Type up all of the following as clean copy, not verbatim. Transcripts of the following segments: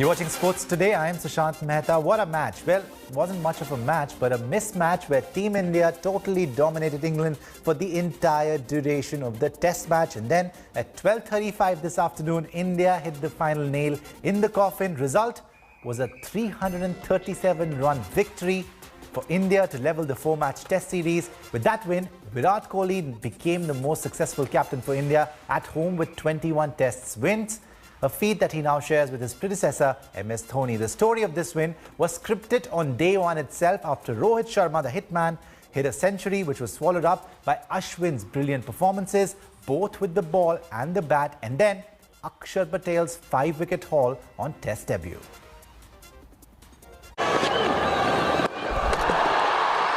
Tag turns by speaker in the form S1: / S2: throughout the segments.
S1: You're watching Sports Today. I am Sushant Mehta. What a match. Well, it wasn't much of a match, but a mismatch where Team India totally dominated England for the entire duration of the Test match. And then at 12:35 this afternoon, India hit the final nail in the coffin. Result was a 337-run victory for India to level the four-match Test series. With that win, Virat Kohli became the most successful captain for India at home with 21 Tests wins. A feat that he now shares with his predecessor, MS Dhoni. The story of this win was scripted on day one itself after Rohit Sharma, the hitman, hit a century which was swallowed up by Ashwin's brilliant performances, both with the ball and the bat, and then Akshar Patel's 5-wicket haul on Test debut.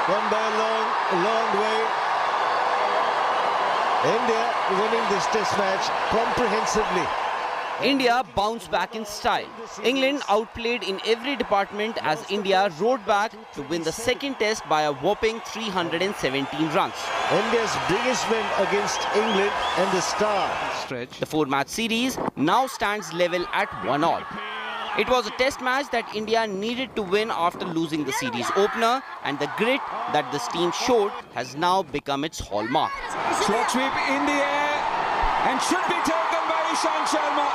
S2: Gone by a long way. India winning this Test match comprehensively.
S3: India bounced back in style. England outplayed in every department as India rode back to win the second Test by a whopping 317 runs.
S2: India's biggest win against England and the star.
S3: The four-match series now stands level at 1-1. It was a Test match that India needed to win after losing the series opener, and the grit that this team showed has now become its hallmark.
S4: Slot sweep in the air and should be taken by Ishant Sharma.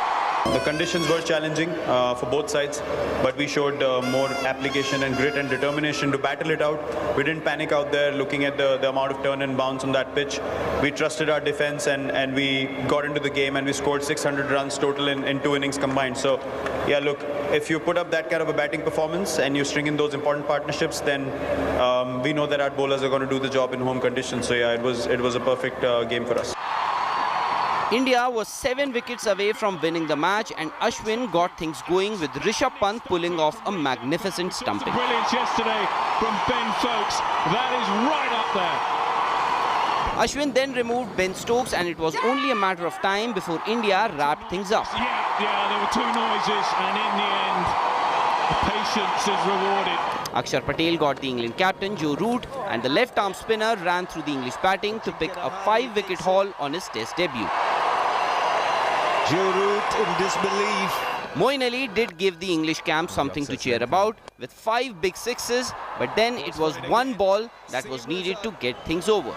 S5: The conditions were challenging for both sides, but we showed more application and grit and determination to battle it out. We didn't panic out there looking at the amount of turn and bounce on that pitch. We trusted our defense and we got into the game and we scored 600 runs total in 2 innings combined. So, yeah, look, if you put up that kind of a batting performance and you string in those important partnerships, then we know that our bowlers are going to do the job in home conditions. So, yeah, it was a perfect game for us.
S3: India was 7 wickets away from winning the match, and Ashwin got things going with Rishabh Pant pulling off a magnificent stumping.
S4: Brilliance yesterday from Ben Stokes. That is right up there.
S3: Ashwin then removed Ben Stokes, and it was only a matter of time before India wrapped things up.
S4: Yeah, there were 2 noises, and in the end, the patience is rewarded.
S3: Akshar Patel got the England captain Joe Root, and the left-arm spinner ran through the English batting to pick a 5-wicket haul on his Test debut.
S2: Joe Root in disbelief.
S3: Moeen Ali did give the English camp something to cheer about with 5 big sixes, but then it was one ball that was needed to get things over.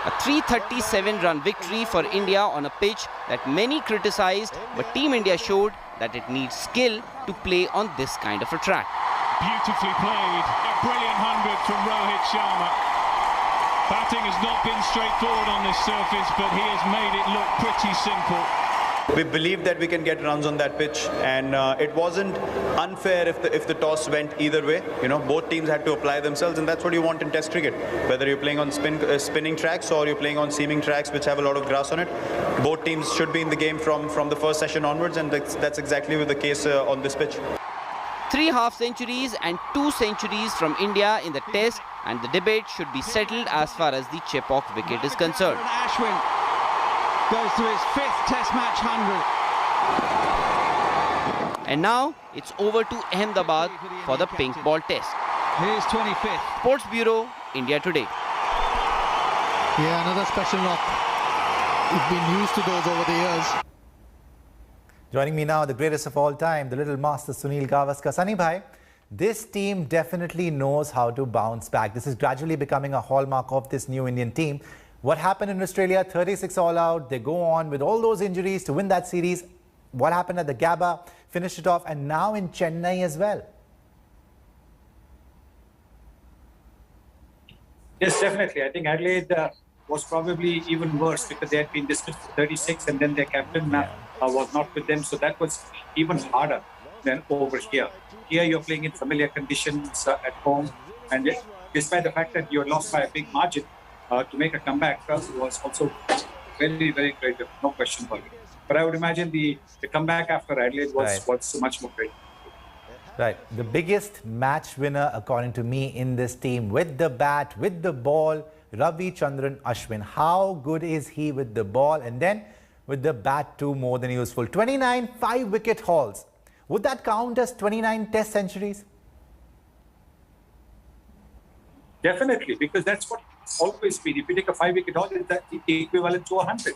S3: A 337-run victory for India on a pitch that many criticized, but Team India showed that it needs skill to play on this kind of a track.
S4: Beautifully played. A brilliant 100 from Rohit Sharma. Batting has not been straightforward on this surface, but he has made it look pretty simple.
S5: We believed that we can get runs on that pitch, and it wasn't unfair if the toss went either way. You know, both teams had to apply themselves, and that's what you want in Test cricket. Whether you're playing on spinning tracks or you're playing on seaming tracks which have a lot of grass on it, both teams should be in the game from the first session onwards, and that's exactly the case on this pitch.
S3: 3 half-centuries and 2 centuries from India in the Test, and the debate should be settled as far as the Chepauk wicket is concerned.
S4: Ashwin goes to his 5th Test match 100.
S3: And now it's over to Ahmedabad for the pink ball test.
S4: Here's 25th.
S3: Sports Bureau, India Today.
S6: Yeah, another special knock. We've been used to those over the years.
S1: Joining me now, the greatest of all time, the little master Sunil Gavaskar. Sunny bhai, this team definitely knows how to bounce back. This is gradually becoming a hallmark of this new Indian team. What happened in Australia, 36 all out, they go on with all those injuries to win that series. What happened at the Gabba, finished it off, and now in Chennai as well.
S7: Yes, definitely. I think Adelaide was probably even worse because they had been dismissed for 36 and then their captain was not with them. So that was even harder than over here. Here you're playing in familiar conditions at home, and despite the fact that you're lost by a big margin, to make a comeback was also very, very great, no question about it. But I would imagine the comeback after Adelaide was so much more great.
S1: Right. The biggest match winner, according to me, in this team, with the bat, with the ball, Ravichandran Ashwin. How good is he with the ball? And then with the bat too, more than useful. 29 5-wicket hauls. Would that count as 29 Test centuries?
S7: Definitely, because that's what it's always been. If you take a 5-wicket haul, it's the equivalent to 100.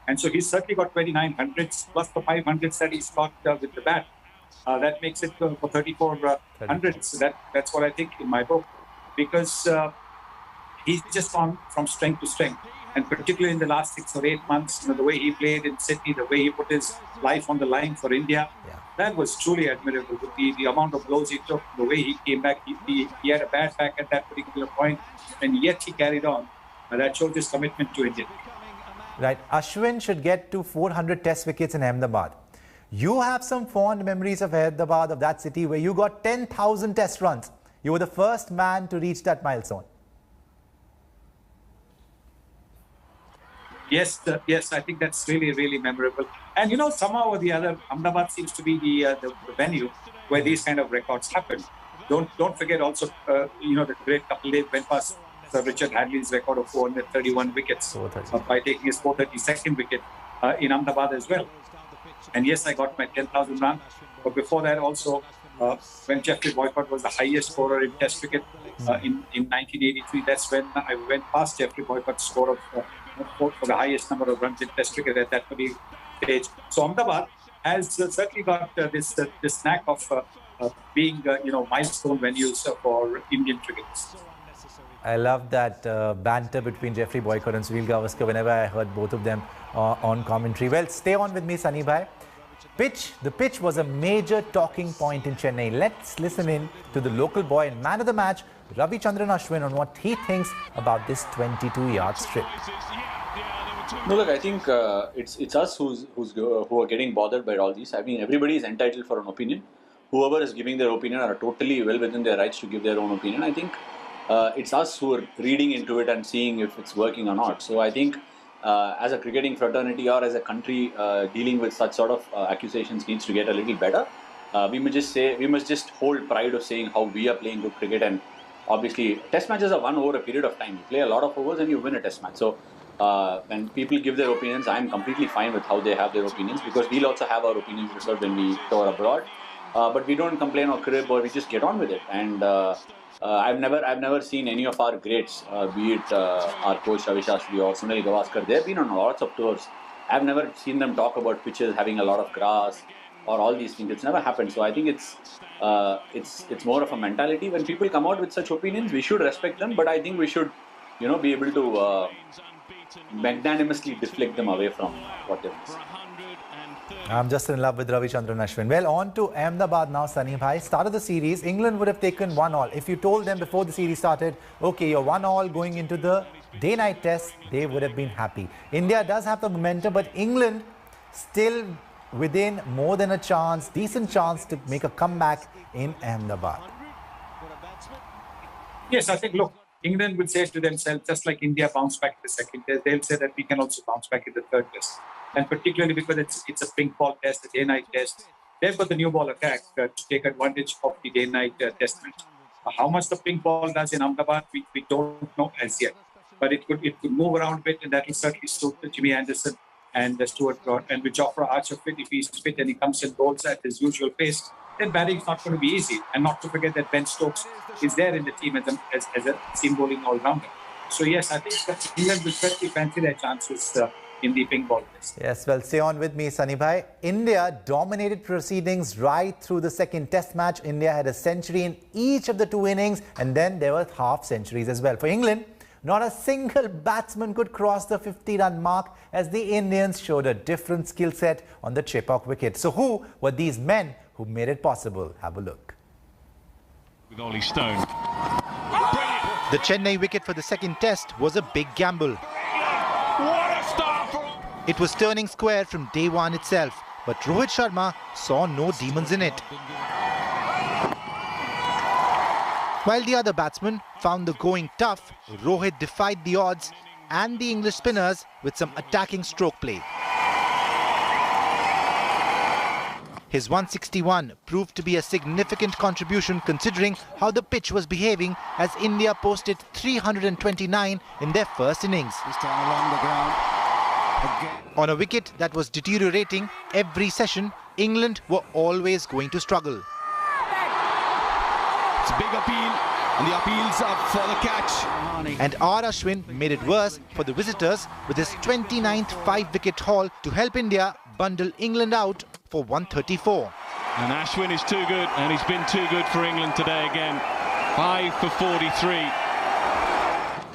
S7: And so he's certainly got 29 hundreds plus the 500s that he's got with the bat. That makes it for 34 hundreds. So that's what I think in my book, because he's just gone from strength to strength. And particularly in the last 6 or 8 months, the way he played in Sydney, the way he put his life on the line for India, that was truly admirable. With the amount of blows he took, the way he came back, he had a bad back at that particular point, and yet he carried on. That shows his commitment to India.
S1: Right. Ashwin should get to 400 test wickets in Ahmedabad. You have some fond memories of Ahmedabad, of that city, where you got 10,000 test runs. You were the first man to reach that milestone.
S7: Yes, I think that's really, really memorable. And somehow or the other, Ahmedabad seems to be the venue where these kind of records happen. Don't forget also, the great Kapil Dev went past Sir Richard Hadley's record of 431 wickets by taking his 432nd wicket in Ahmedabad as well. And yes, I got my 10,000 run. But before that also, when Jeffrey Boycott was the highest scorer in Test cricket in 1983, that's when I went past Jeffrey Boycott's score of for the highest number of runs in Test cricket at that particular stage. So Ahmedabad has certainly got this knack of being milestone venues for Indian cricketers.
S1: I love that banter between Jeffrey Boycott and Sunil Gavaskar whenever I heard both of them on commentary. Well, stay on with me, Sunny Bhai. The pitch was a major talking point in Chennai. Let's listen in to the local boy and man of the match, Ravichandran Ashwin, on what he thinks about this 22-yard strip.
S8: No, look, I think it's us who are getting bothered by all these. I mean, everybody is entitled for an opinion. Whoever is giving their opinion are totally well within their rights to give their own opinion. I think it's us who are reading into it and seeing if it's working or not. So I think as a cricketing fraternity or as a country dealing with such sort of accusations needs to get a little better. We must just hold pride of saying how we are playing good cricket. And obviously, test matches are won over a period of time. You play a lot of overs and you win a test match. So when people give their opinions, I'm completely fine with how they have their opinions, because we'll also have our opinions reserved when we tour abroad. But we don't complain or crib, or we just get on with it. And I've never seen any of our greats, be it our coach Ravi Shastri or Sunil Gavaskar. They've been on lots of tours. I've never seen them talk about pitches having a lot of grass or all these things. It's never happened. So I think it's more of a mentality. When people come out with such opinions, we should respect them. But I think we should, be able to magnanimously deflect them away from whatever.
S1: I'm just in love with Ravichandran Ashwin. Well, on to Ahmedabad now, Sunny Bhai. Start of the series, England would have taken 1-all. If you told them before the series started, okay, you're 1-all going into the day-night test, they would have been happy. India does have the momentum, but England still within more than a chance, decent chance to make a comeback in Ahmedabad.
S7: Yes, I think, look, England would say to themselves, just like India bounced back in the second test, they'll say that we can also bounce back in the third test. And particularly because it's a pink ball test, a day-night test, they've got the new ball attack to take advantage of the day-night test match. How much the pink ball does in Ahmedabad, we don't know as yet. But it could move around a bit, and that will certainly suit Jimmy Anderson and Stuart Broad. And with Jofra Archer fit, if he's fit and he comes and bowls at his usual pace, then batting's not going to be easy. And not to forget that Ben Stokes is there in the team as a seam bowling all-rounder. So yes, I think that England will certainly fancy their chances in the pink ball test.
S1: Yes, well, stay on with me, Sunny Bhai. India dominated proceedings right through the second test match. India had a century in each of the two innings, and then there were half centuries as well. For England, not a single batsman could cross the 50-run mark, as the Indians showed a different skill set on the Chepauk wicket. So who were these men who made it possible? Have a look.
S4: With Ollie Stone.
S9: The Chennai wicket for the second test was a big gamble. It was turning square from day one itself, but Rohit Sharma saw no demons in it. While the other batsmen found the going tough, Rohit defied the odds and the English spinners with some attacking stroke play. His 161 proved to be a significant contribution considering how the pitch was behaving, as India posted 329 in their first innings. On a wicket that was deteriorating every session, England were always going to struggle.
S4: It's a big appeal.
S10: And the appeals are for the catch.
S9: And Ashwin made it worse for the visitors with his 29th 5-wicket haul to help India bundle England out for 134.
S4: And Ashwin is too good, and he's been too good for England today again. 5 for 43.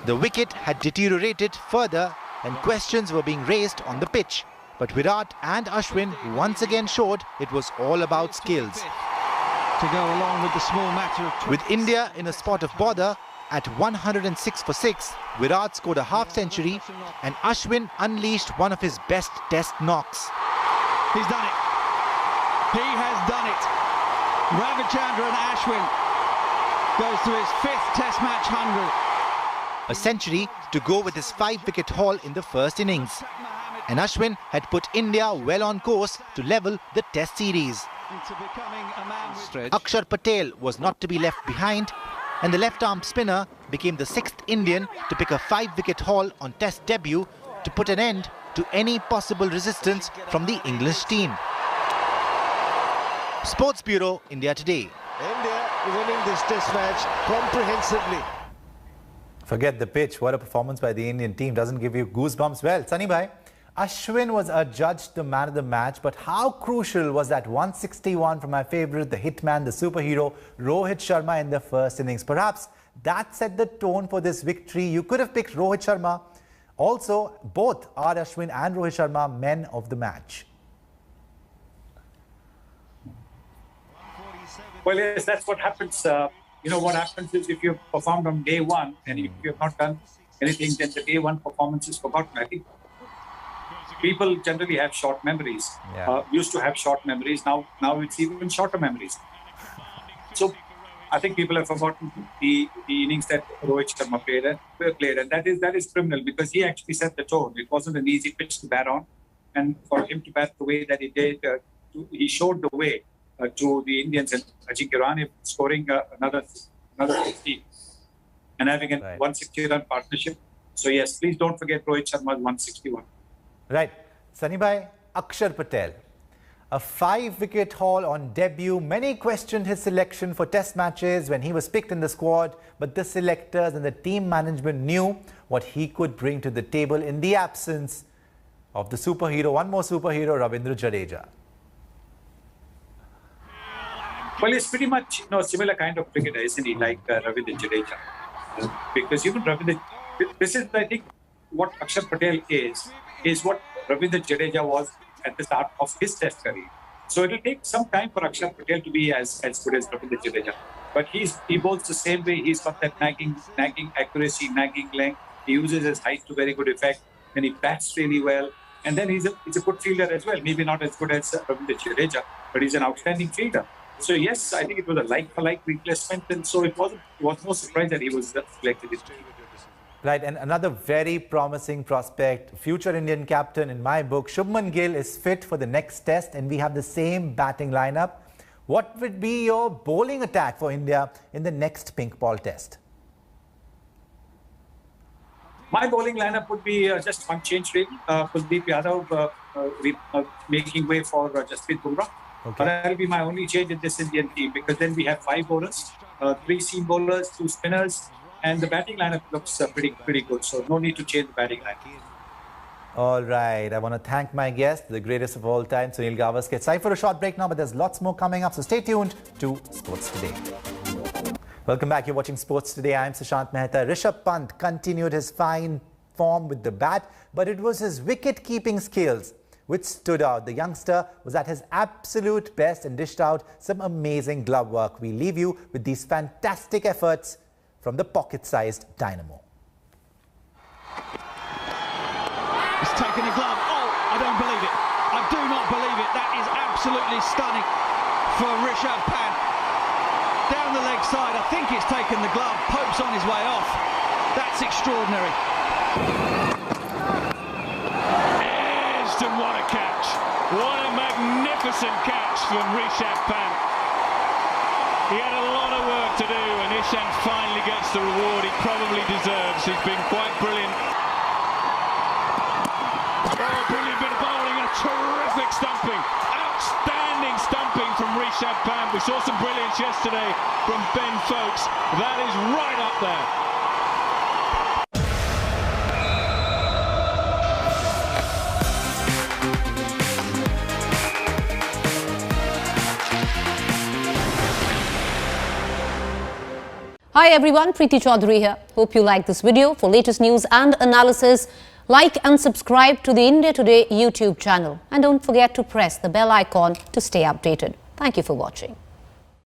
S9: The wicket had deteriorated further and questions were being raised on the pitch. But Virat and Ashwin once again showed it was all about skills.
S10: To go along with the small matter of...
S9: With India in a spot of bother at 106 for 6, Virat scored a half-century and Ashwin unleashed one of his best test knocks.
S10: He's done it. He has done it. Ravichandran Ashwin goes to his 5th test match 100.
S9: A century to go with his 5-wicket haul in the first innings. And Ashwin had put India well on course to level the test series. Akshar Patel was not to be left behind and the left-arm spinner became the 6th Indian to pick a 5-wicket haul on test debut to put an end to any possible resistance from the English team. Sports Bureau, India Today.
S2: India winning this test match comprehensively.
S1: Forget the pitch. What a performance by the Indian team. Doesn't give you goosebumps. Well, Sunny bhai, Ashwin was adjudged the man of the match, but how crucial was that 161 from my favourite, the hitman, the superhero, Rohit Sharma in the first innings? Perhaps that set the tone for this victory. You could have picked Rohit Sharma. Also, both are Ashwin and Rohit Sharma men of the match.
S7: Well, yes, that's what happens. You know, what happens is if you've performed on day one and if you have not done anything, then the day one performance is forgotten. I think people generally have short memories. Used to have short memories. Now it's even shorter memories. So I think people have forgotten the innings that Rohit Sharma played, and that is criminal because he actually set the tone. It wasn't an easy pitch to bat on, and for him to bat the way that he did, he showed the way to the Indians, and Ajinkya Rahane scoring another 50 and having a 160-run partnership. So yes, please don't forget Rohit Sharma's 161.
S1: Right. Sunny bhai, Akshar Patel. A 5-wicket haul on debut. Many questioned his selection for test matches when he was picked in the squad, but the selectors and the team management knew what he could bring to the table in the absence of the superhero, one more superhero, Ravindra Jadeja.
S7: Well, it's pretty much similar kind of cricketer, isn't he? Like Ravindra Jadeja, because even Ravindra, this is I think what Akshar Patel is what Ravindra Jadeja was at the start of his test career. So it'll take some time for Akshar Patel to be as good as Ravindra Jadeja. But he bowls the same way. He's got that nagging accuracy, nagging length. He uses his height to very good effect, and he bats really well. And then he's a good fielder as well. Maybe not as good as Ravindra Jadeja, but he's an outstanding fielder. So yes, I think it was a like-for-like replacement, and so it was no surprise that he was selected.
S1: Right, and another very promising prospect, future Indian captain in my book, Shubman Gill is fit for the next test, and we have the same batting lineup. What would be your bowling attack for India in the next pink ball test?
S7: My bowling lineup would be just one change really. Kuldeep Yadav making way for Jasprit Bumrah.
S1: Okay.
S7: That will be my only change in this Indian team, because then we have 5 bowlers, 3 seam bowlers, 2 spinners, and the batting lineup looks pretty good. So no need to change the batting lineup.
S1: All right, I want to thank my guest, the greatest of all time, Sunil Gavaskar. It's time for a short break now, but there's lots more coming up, so stay tuned to Sports Today. Welcome back. You're watching Sports Today. I'm Sushant Mehta. Rishabh Pant continued his fine form with the bat, but it was his wicket-keeping skills which stood out. The youngster was at his absolute best and dished out some amazing glove work. We leave you with these fantastic efforts from the pocket-sized dynamo.
S10: He's taken a glove. Oh, I don't believe it. I do not believe it. That is absolutely stunning for Rishabh Pant. Down the leg side, I think it's taken the glove. Pope's on his way off. That's extraordinary.
S4: And what a catch. What a magnificent catch from Rishabh Pant. He had a lot of work to do, and Ishant finally gets the reward he probably deserves. He's been quite brilliant. Oh, brilliant bit of bowling, a terrific stumping. Outstanding Stunning stumping from Rishabh Pant. We saw some brilliance yesterday from Ben Folkes. That is right up there.
S11: Hi everyone, Preeti Chaudhary here. Hope you like this video. For latest news and analysis, like and subscribe to the India Today YouTube channel. And don't forget to press the bell icon to stay updated. Thank you for watching.